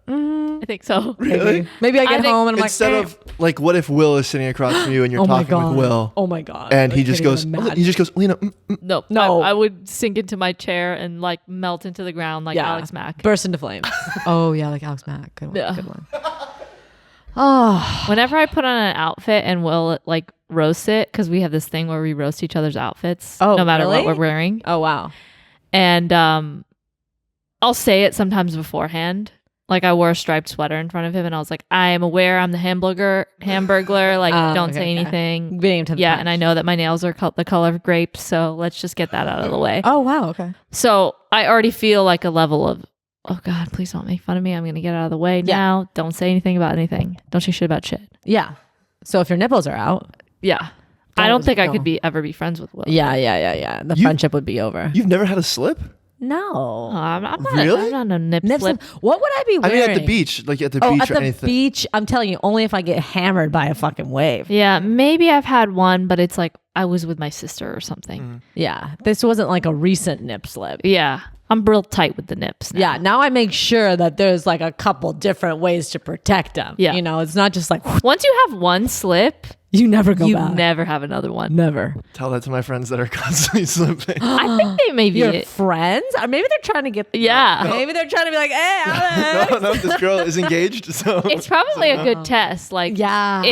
I think so. Really? Maybe I get I think home and I'm Instead like, of like, what if Will is sitting across from you and you're oh my talking god, with Will, oh my god, and I he just can't goes, even imagine. Aleena, No. I would sink into my chair and like melt into the ground like Alex Mack. burst into flames. Oh yeah, like Alex Mack. Good one. Yeah. Good one. Oh, Whenever I put on an outfit and Will like roast it, because we have this thing where we roast each other's outfits, Oh, no matter really? what we're wearing. oh wow. And I'll say it sometimes beforehand. Like I wore a striped sweater in front of him and I was like, I am aware I'm the hamburglar. Like don't okay, say okay. anything. Being to the Yeah. punch. And I know that my nails are the color of grapes. So let's just get that out of the way. Oh wow. Okay. So I already feel like a level of, oh God, please don't make fun of me. I'm going to get out of the way Yeah. now. Don't say anything about anything. Don't say shit about shit. Yeah. So if your nipples are out, Yeah. I don't think I no. could ever be friends with Will. yeah. The friendship would be over. you've never had a slip? No. Oh, I'm not, Really? I'm not a nip slip. What would I be I wearing? mean, at the beach, like at the Oh, beach at or the anything. beach, I'm telling you, only if I get hammered by a fucking wave. Yeah, maybe I've had one, but it's like I was with my sister or something. Yeah. This wasn't like a recent nip slip. Yeah, I'm real tight with the nips now. Yeah, now I make sure that there's like a couple different ways to protect them. Yeah. You know, it's not just like, Once you have one slip, you never go you back. never have another one. Never. Tell that to my friends that are constantly slipping. I think they may be Your it. friends? Or maybe they're trying to get. Yeah. Maybe they're trying to be like, hey, Alex. no, this girl is engaged, so It's probably a good test. Like, Yeah.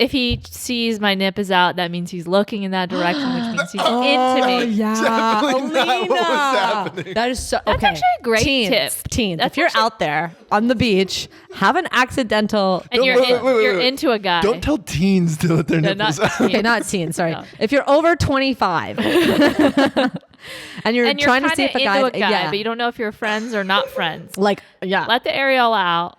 if he sees my nip is out, that means he's looking in that direction, which means he's into me. Yeah. Definitely not what was Alina. happening. That is so. That's okay. actually a great Teens, tip. Teens, That's if you're actually- out there on the beach, have an accidental. And you're, Wait, wait, you're wait. into a guy. Don't tell teens to let their No, nipples not out. teens. Okay, not teens. Sorry. No. If you're over 25 and you're and you're trying to kinda see if a into guy, a guy, yeah, but you don't know if you're friends or not friends. like, yeah, Let the areola out.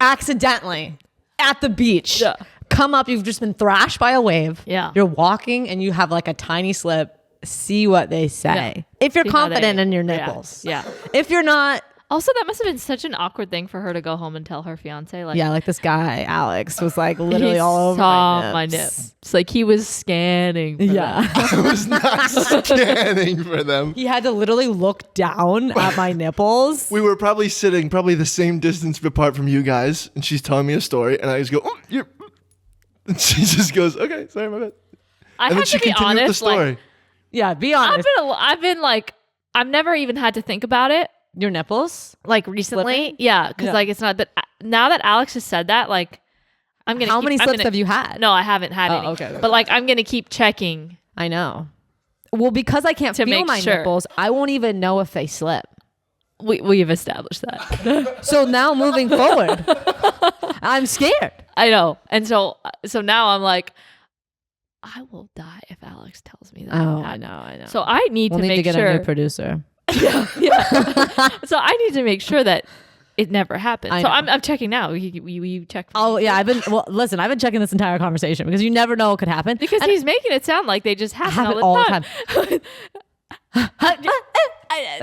accidentally at the beach, Yeah. come up. You've just been thrashed by a wave. Yeah. You're walking and you have like a tiny slip. See what they say. Yeah. If you're See how confident they in your react. nipples. Yeah. If you're not, Also, that must have been such an awkward thing for her to go home and tell her fiance. Like, yeah, like this guy Alex was like literally he all over saw my nips. nips. It's like he was scanning. For Yeah. that. I was not scanning for them. He had to literally look down at my nipples. We were probably sitting the same distance apart from you guys, and she's telling me a story, and I just go, "Oh, you're," and she just goes, "Okay, sorry, my bad." I And then have she to be continued honest. the story. Like, Yeah, be honest. I've been like, I've never even had to think about it. Your nipples? Like recently, Slipping? yeah, because Yeah. like it's not. But now that Alex has said that, like, I'm gonna. How keep, many I'm slips gonna- have you had? No, I haven't had Oh, any. okay. But like, I'm gonna keep checking. I know. Well, because I can't To feel make my sure. nipples, I won't even know if they slip. We've established that. So now moving forward, I'm scared. I know, and so now I'm like, I will die if Alex tells me that. Oh, I know. So I need We'll to need to make get sure. a new producer. Yeah. So I need to make sure that it never happens. I So know. I'm checking now. You check. Oh yeah, I've been checking this entire conversation because you never know what could happen. Because And he's making it sound like they just happen happen all the time.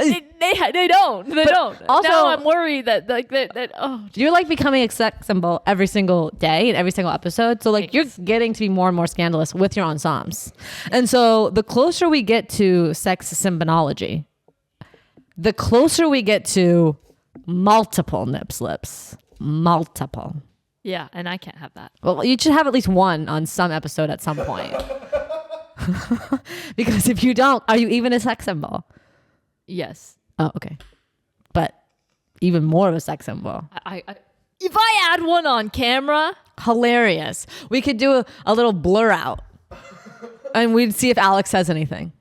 They don't. They don't. also- Now I'm worried that oh you're like becoming a sex symbol every single day and every single episode. So like Thanks. you're getting to be more and more scandalous with your ensembles. And so the closer we get to sex symbonology, the closer we get to multiple nip slips. Multiple. yeah, and I can't have that. Well, you should have at least one on some episode at some point. Because if you don't, are you even a sex symbol? Yes. Oh, okay. But even more of a sex symbol. I if I had one on camera, Hilarious. We could do a little blur out. And we'd see if Alex says anything.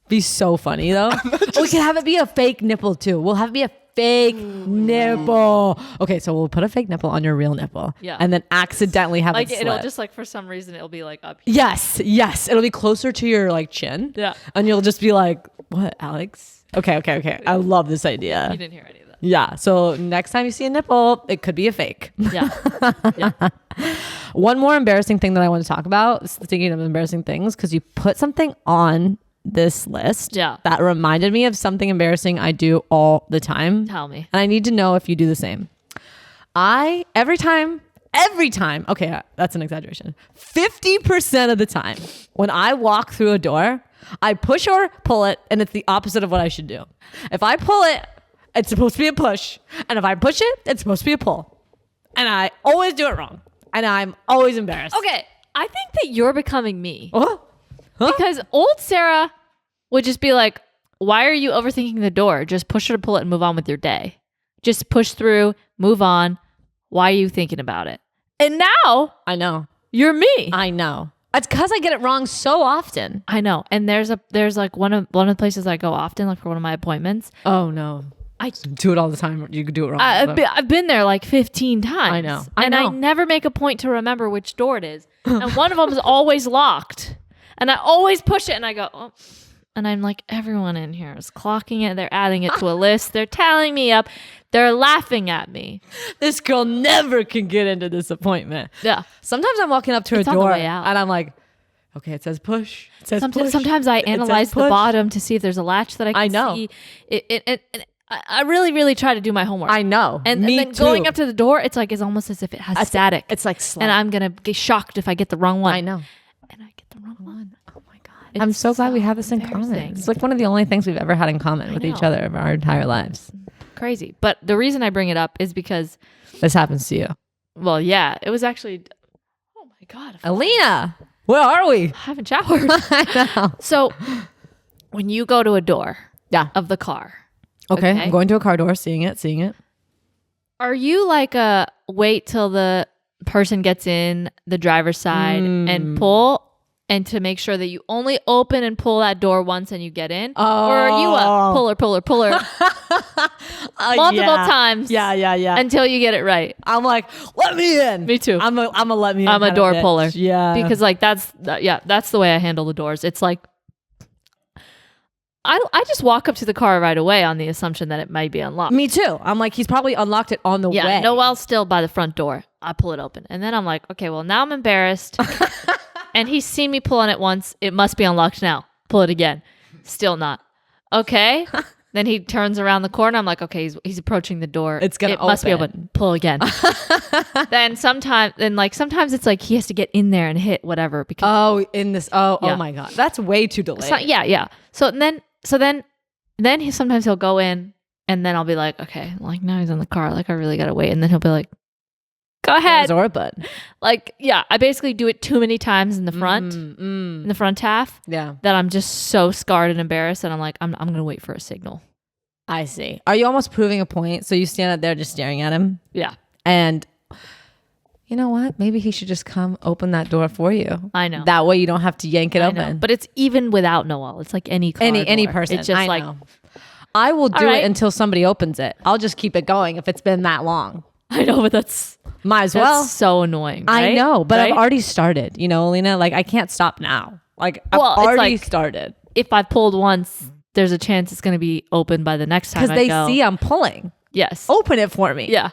Be so funny though. We could have it be a fake nipple too. We'll have it be a fake nipple. Okay, so we'll put a fake nipple on your real nipple. Yeah. And then accidentally have like it it'll slip. just like for some reason it'll be like up here. Yes. It'll be closer to your like chin. Yeah. And you'll just be like, what, Alex? Okay. I love this idea. You didn't hear any of that. Yeah. So next time you see a nipple, it could be a fake. Yeah. One more embarrassing thing that I want to talk about, thinking of embarrassing things, because you put something on this list Yeah. that reminded me of something embarrassing I do all the time. Tell me. And I need to know if you do the same. Every time, okay, that's an exaggeration. 50% of the time when I walk through a door, I push or pull it, and it's the opposite of what I should do. If I pull it it's supposed to be a push. And if I push it, it's supposed to be a pull. And I always do it wrong. And I'm always embarrassed. Okay, I think that you're becoming me. Huh? Because old Sarah would just be like, why are you overthinking the door? Just push it or pull it and move on with your day. Just push through, move on. Why are you thinking about it? And now I know. you're me. I know. It's because I get it wrong so often. I know. And there's like one of the places I go often, like for one of my appointments. Oh no. I do it all the time. You could do it wrong. I've been there like 15 times. I know. I never make a point to remember which door it is. And one of them is always locked. And I always push it and I go, oh. And I'm like, everyone in here is clocking it. They're adding it to a list. They're tallying me up. They're laughing at me. This girl never can get into this appointment. Yeah. Sometimes I'm walking up to It's a on the door way out. and I'm like, okay, it says push. It says push. Sometimes I It says analyze the push. bottom to see if there's a latch that I can know. see. I really, really try to do my homework. I know. And Me then too. going up to the door, it's almost as if it has static. It's like and I'm going to get shocked if I get the wrong one. I know. And I get the wrong one. Oh my God. I'm so glad we have this in common. embarrassing. It's like one of the only things we've ever had in common with each know. other of our entire lives. Crazy. But the reason I bring it up is because, This happens to you. well, yeah, it was actually, oh my God. Aleena, where are we? I haven't showered. I know. So when you go to a door Yeah. of the car, Okay. Okay. I'm going to a car door, seeing it. are you like a wait till the person gets in the driver's side and pull and to make sure that you only open and pull that door once and you get in? Or are you a puller multiple times Yeah. until you get it right? I'm like, let me in. Me too. I'm a let me in. I'm a kind of door bitch. puller. Yeah. Because like that's the way I handle the doors. It's like I just walk up to the car right away on the assumption that it might be unlocked. Me too. I'm like, he's probably unlocked it on the Yeah, way. Noelle's still by the front door. I pull it open. And then I'm like, okay, well, now I'm embarrassed. And he's seen me pull on it once. It must be unlocked now. Pull it again. Still not. Okay. Then he turns around the corner. I'm like, okay, he's approaching the door. It's gonna It must be open. open. Pull again. sometimes it's like he has to get in there and hit whatever because Oh Yeah. my God. That's way too delayed. yeah. So then sometimes he'll go in and then I'll be like, okay, like now he's in the car. Like I really gotta wait. And then he'll be like, go ahead. Or but Like, yeah, I basically do it too many times in the front, in the front half, yeah, that I'm just so scarred and embarrassed. And I'm like, I'm going to wait for a signal. I see. Are you almost proving a point? So you stand up there just staring at him, Yeah, and you know what? Maybe he should just come open that door for you. I know. That way you don't have to yank it I open. know. But it's even without Noelle. It's like any car any door. person. It's just I like, know. I will do All right. it until somebody opens it. I'll just keep it going if it's been that long. I know, but that's Might as well. so annoying. I right? know, but Right? I've already started. You know, Aleena, like I can't stop now. Like Well, I've it's already like- started If I pulled once, there's a chance it's going to be open by the next time because I they go. see I'm pulling. Yes. Open it for me. Yeah.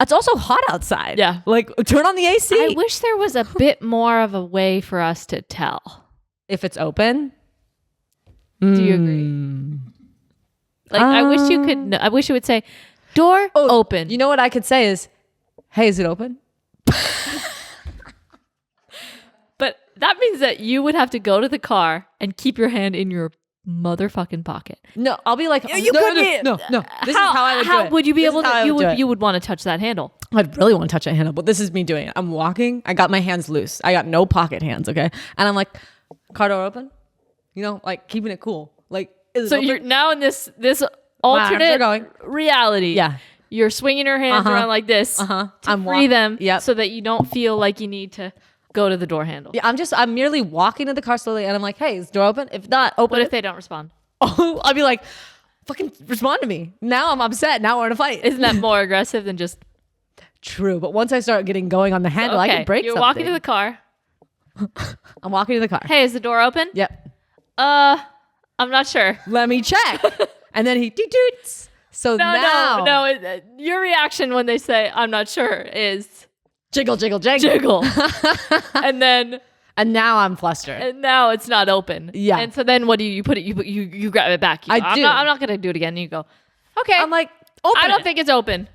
It's also hot outside. Yeah. Like turn on the AC. I wish there was a bit more of a way for us to tell. If it's open. Do you agree? Like, I wish you could. I wish you would say, "Door open." You know what I could say is, "Hey, is it open?" But that means that you would have to go to the car and keep your hand in your motherfucking pocket. No, I'll be like, You no, couldn't. no. This is how I would do it. Would you be This able is how I to? You would do would. it. You would want to touch that handle. I'd really want to touch a handle, but this is me doing it. I'm walking. I got my hands loose. I got no pocket hands. Okay, and I'm like, car door open. You know, like keeping it cool. Like, is it So open? you're now in this arms are alternate going. reality. Yeah. You're swinging your hands Uh-huh. around like this to I'm free them, Yep. so that you don't feel like you need to go to the door handle. Yeah, I'm merely walking to the car slowly, and I'm like, hey, is the door open? If not, open What it. if they don't respond? Oh, I'll be like, fucking respond to me. Now I'm upset. Now we're in a fight. Isn't that more aggressive than just True, but once I start getting going on the handle, I can break You're something. walking to the car. I'm walking to the car. Hey, is the door open? Yep. I'm not sure. Let me check. And then he toots. So now No. Your reaction when they say "I'm not sure" is jiggle, jiggle, jiggle. jiggle, and then And now I'm flustered. and now it's not open. Yeah. And so then what do you put it? You grab it back. You go, I do. I'm not gonna do it again. And you go, okay. I'm like, open I don't it. think it's open.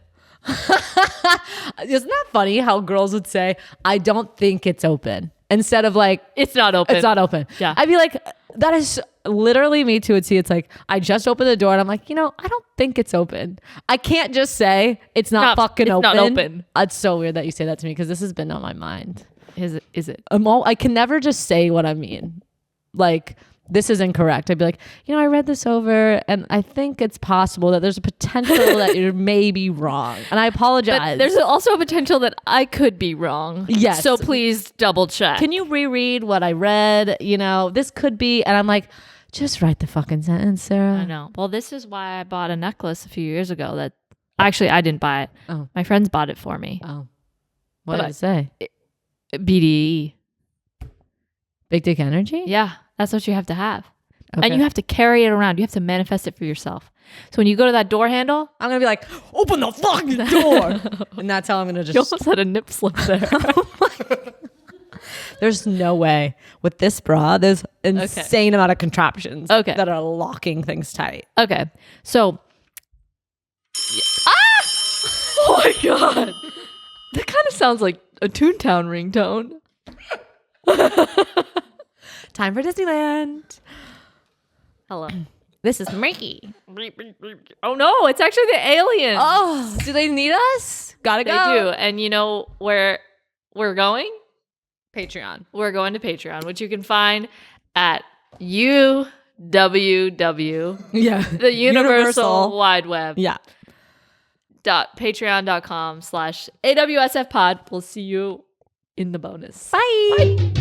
Isn't that funny how girls would say, I don't think it's open, instead of like, It's not open. it's not open. Yeah. I'd be like, That is literally me to a T. It's like, I just opened the door and I'm like, I don't think it's open. I can't just say it's not fucking open. Not open. It's so weird that you say that to me because this has been on my mind. Is it? I can never just say what I mean. Like, this is incorrect. I'd be like, I read this over and I think it's possible that there's a potential that you're maybe wrong. And I apologize. But there's also a potential that I could be wrong. Yes. So please double check. Can you reread what I read? This could be. And I'm like, just write the fucking sentence, Sarah. I know. Well, this is why I bought a necklace a few years ago that actually I didn't buy it. Oh. My friends bought it for me. Oh. What did it say? BDE. Big dick energy? Yeah. That's what you have to have. Okay. And you have to carry it around. You have to manifest it for yourself. So when you go to that door handle, I'm going to be like, open the fucking door. And that's how I'm going to just... You almost had a nip slip there. There's no way. With this bra, there's insane amount of contraptions that are locking things tight. Okay. So... Ah! Oh my God. That kind of sounds like a Toon Town ringtone. Time for Disneyland. Hello. This is Mickey. Oh no, it's actually the aliens. Oh, do they need us? Gotta They go. do. And you know where we're going? Patreon. We're going to Patreon, which you can find at UWW. Yeah. The Universal Wide Web. Yeah. Patreon.com/AWSF pod. We'll see you in the bonus. Bye.